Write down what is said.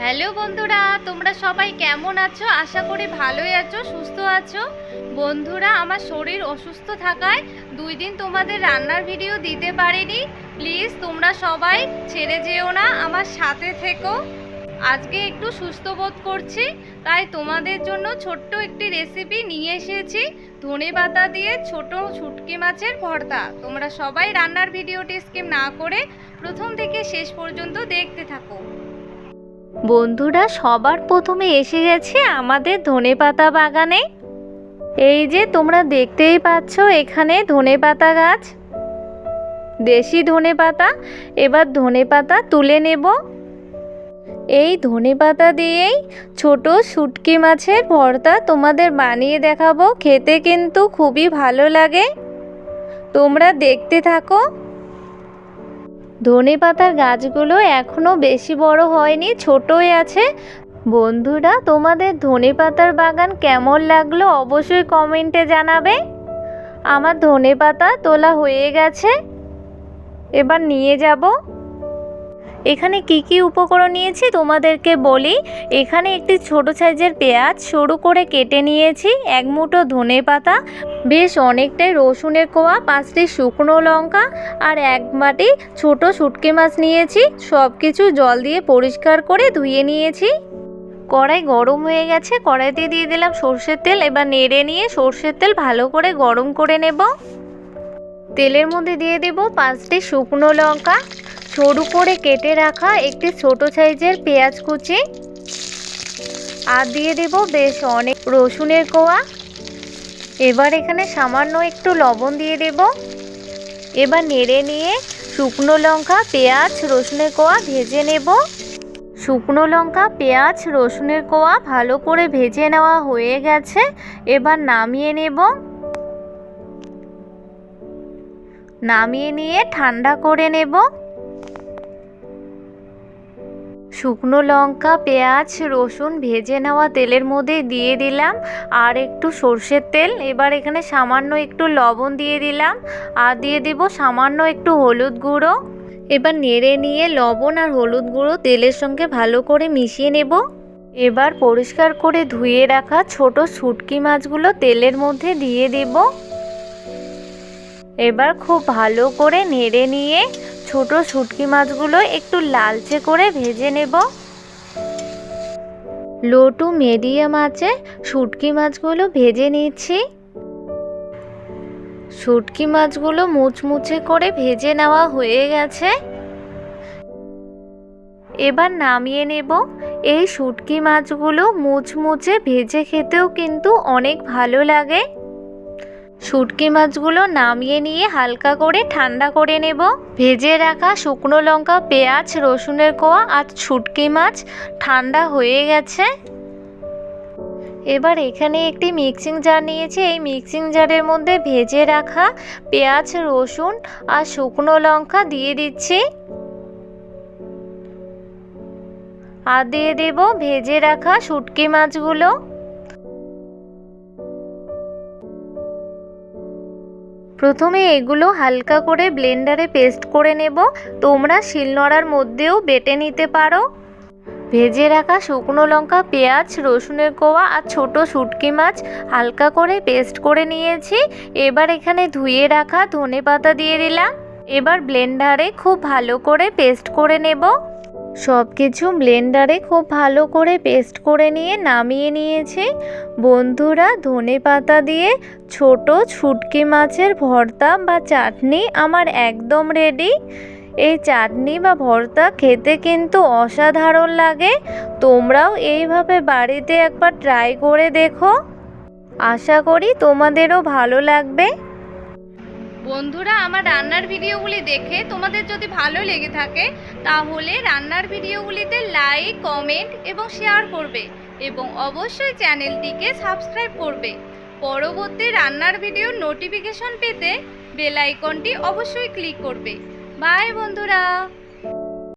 Hello বন্ধুরা, তোমরা সবাই কেমন আছো? আশা করি ভালোই আছো, সুস্থ আছো। বন্ধুরা, আমার শরীর অসুস্থ থাকায় 2 দিন তোমাদের রান্নার ভিডিও দিতে পারিনি। প্লিজ তোমরা সবাই ছেড়ে যেও না, আমার সাথে থেকো। আজকে একটু সুস্থ বোধ করছি, তাই তোমাদের জন্য ছোট্ট একটি রেসিপি নিয়ে এসেছি। ধনেপাতা দিয়ে ছোট শুটকি মাছের ভর্তা। তোমরা সবাই রান্নার ভিডিওটি স্কিপ না করে প্রথম থেকে শেষ পর্যন্ত দেখতে থাকো। বন্ধুরা, সবার প্রথমে এসে গেছে আমাদের ধনেপাতা বাগানে। এই যে তোমরা দেখতেই পাচ্ছ, এখানে ধনেপাতা গাছ, দেশি ধনেপাতা। এবার ধনেপাতা তুলে নেব। এই ধনেপাতা দিয়েই ছোট শুটকি মাছের ভর্তা তোমাদের বানিয়ে দেখাবো। খেতে কিন্তু খুবই ভালো লাগে, তোমরা দেখতে থাকো। ধনেপাতার গাছগুলো এখনো বেশি বড় হয়নি, ছোটই আছে। বন্ধুরা, তোমাদের ধনেপাতার বাগান কেমন লাগলো অবশ্যই কমেন্টে জানাবে। আমার ধনেপাতা তোলা হয়ে গেছে, এবার নিয়ে যাব। এখানে কি কি উপকরণ নিয়েছি তোমাদেরকে বলি। এখানে একটি ছোট সাইজের পেঁয়াজ সরু করে কেটে নিয়েছি, 1 মুঠো ধনেপাতা, বেশ অনেকটাই রসুনের কোয়া, 5টি শুকনো লঙ্কা আর 1 বাটি ছোট শুটকি মাছ নিয়েছি। সব কিছু জল দিয়ে পরিষ্কার করে ধুয়ে নিয়েছি। কড়াই গরম হয়ে গেছে, কড়াইতে দিয়ে দিলাম সর্ষের তেল। এবার নেড়ে নিয়ে সর্ষের তেল ভালো করে গরম করে নেব। তেলের মধ্যে দিয়ে দেব 5টি শুকনো লঙ্কা, সরু করে কেটে রাখা একটি ছোট সাইজের পেঁয়াজ কুচি, আর দিয়ে দেব বেশ অনেক রসুনের কোয়া। এবার এখানে সামান্য একটু লবণ দিয়ে দেব। এবার নেড়ে নিয়ে শুকনো লঙ্কা, পেঁয়াজ, রসুনের কোয়া ভেজে নেব। শুকনো লঙ্কা, পেঁয়াজ, রসুনের কোয়া ভালো করে ভেজে নেওয়া হয়ে গেছে। এবার নামিয়ে নেব। নামিয়ে নিয়ে ঠান্ডা করে নেব। শুকনো লঙ্কা, পেঁয়াজ, রসুন ভেজে নেওয়া তেলের মধ্যে দিয়ে দিলাম আর একটু সর্ষের তেল। এবার এখানে সামান্য একটু লবণ দিয়ে দিলাম আর দিয়ে দেব সামান্য একটু হলুদ গুঁড়ো। এবার নেড়ে নিয়ে লবণ আর হলুদ গুঁড়ো তেলের সঙ্গে ভালো করে মিশিয়ে নেব। এবার পরিষ্কার করে ধুয়ে রাখা ছোট শুটকি মাছগুলো তেলের মধ্যে দিয়ে দেব। এবার খুব ভালো করে নেড়ে নিয়ে ছোট শুটকি মাছগুলো একটু লালচে করে ভেজে নেব। লো টু মিডিয়াম আঁচে শুটকি মাছগুলো ভেজে নিচ্ছি। শুটকি মাছগুলো মুচমুচে করে ভেজে নেওয়া হয়ে গেছে। এবার নামিয়ে নেব। এই শুটকি মাছগুলো মুচমুচে ভেজে খেতেও কিন্তু অনেক ভালো লাগে। শুটকি মাছগুলো নামিয়ে নিয়ে হালকা করে ঠান্ডা করে নেব। ভেজে রাখা শুকনো লঙ্কা, পেঁয়াজ, রসুনের কোয়া আর শুটকি মাছ ঠান্ডা হয়ে গেছে। এবার এখানে একটি মিক্সিং জার নিয়েছি। এই মিক্সিং জারের মধ্যে ভেজে রাখা পেঁয়াজ, রসুন আর শুকনো লঙ্কা দিয়ে দিচ্ছি। আর দিয়ে দেব ভেজে রাখা শুটকি মাছগুলো। প্রথমে এগুলো হালকা করে ব্লেন্ডারে পেস্ট করে নেব। তোমরা শিলনোড়ার মধ্যেও বেটে নিতে পারো। ভেজে রাখা শুকনো লঙ্কা, পেঁয়াজ, রসুনের কোয়া আর ছোট শুটকি মাছ হালকা করে পেস্ট করে নিয়েছি। এবার এখানে ধুয়ে রাখা ধনেপাতা দিয়ে দিলাম। এবার ব্লেন্ডারে খুব ভালো করে পেস্ট করে নেব। সব কিছু ব্লেন্ডারে খুব ভালো করে পেস্ট করে নিয়ে নামিয়ে নিয়েছি। বন্ধুরা, ধনেপাতা দিয়ে ছোট শুটকি মাছের ভর্তা বা চাটনি আমার একদম রেডি। এই চাটনি বা ভর্তা খেতে কিন্তু অসাধারণ লাগে। তোমরাও এইভাবে বাড়িতে একবার ট্রাই করে দেখো, আশা করি তোমাদেরও ভালো লাগবে। বন্ধুরা, আমার রান্নার ভিডিওগুলি দেখে তোমাদের যদি ভালো লেগে থাকে তাহলে রান্নার ভিডিওগুলিতে লাইক, কমেন্ট এবং শেয়ার করবে এবং অবশ্যই চ্যানেলটিকে সাবস্ক্রাইব করবে। পরবর্তী রান্নার ভিডিওর নোটিফিকেশন পেতে বেল আইকনটি অবশ্যই ক্লিক করবে। বাই বন্ধুরা।